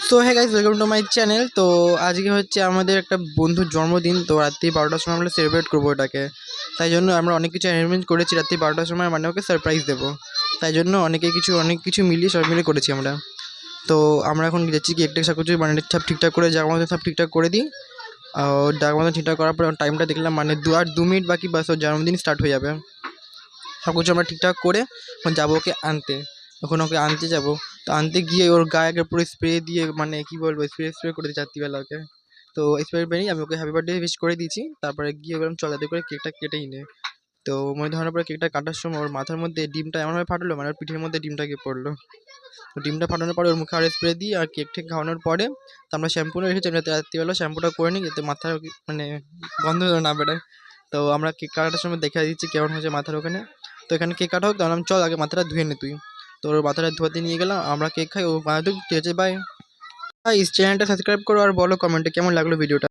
So হ্যাঁ guys, welcome to my channel. তো আজকে হচ্ছে আমাদের একটা বন্ধুর জন্মদিন। তো রাত্রি 12টার সময় আমরা সেলিব্রেট করবো ওটাকে। তাই জন্য আমরা অনেক কিছু অ্যারেঞ্জমেন্ট করেছি রাত্রি 12টার সময়, মানে ওকে সারপ্রাইজ দেবো। তাই জন্য অনেক কিছু মিলিয়ে সব মিলে করেছি আমরা। তো আমরা এখন যাচ্ছি কেক টেক সব কিছু মানে সব ঠিকঠাক করে জায়গা মতো সব ঠিকঠাক করে দিই। আর জায়গা মতো ঠিকঠাক করার পর টাইমটা দেখলাম, মানে 2 মিনিট বাকি, বাস ওর জন্মদিন স্টার্ট হয়ে যাবে। সব কিছু আমরা ঠিকঠাক করে এখন যাবো ওকে আনতে। এখন ওকে আনতে যাবো। তো আনতে গিয়ে ওর গায়ে আগে পুরো স্প্রে দিয়ে, মানে কী বলবো, স্প্রে করে দিই রাত্রিবেলা ওকে। তো স্প্রে বেরিয়ে আমি ওকে হ্যাপি বার্থডে উইশ করে দিয়েছি। তারপরে গিয়ে বললাম চল যাতে করে কেকটা কেটেই নে। তো মনে ধরানোর পরে কেকটা কাটার সময় ওর মাথার মধ্যে ডিমটা এমনভাবে ফাটলো, মানে ওর পিঠের মধ্যে ডিমটা গিয়ে পড়লো। তো ডিমটা ফাটানোর পরে ওর মুখে আরও স্প্রে দিই, আর কেক ঠেক খাওয়ানোর পরে তো আমরা শ্যাম্পুটা রেখেছি, যাতে রাত্রিবেলা শ্যাম্পুটা করে নিই যাতে মাথার মানে গন্ধ না বেরোয়। তো আমরা কেক কাটার সময় দেখে দিচ্ছি কেমন হয়েছে মাথার ওখানে। তো এখানে কেক কাটা হোক, তাহলে চল আগে মাথাটা ধুয়ে নে তুই। তো ওর মাথাটা ধোয়াতে নিয়ে গেলাম, আমরা কেক খাই, ও মাথা ধুক, ঠিক আছে, বাই। চ্যানেলটা সাবস্ক্রাইব করো আর বলো কমেন্টে কেমন লাগলো ভিডিওটা।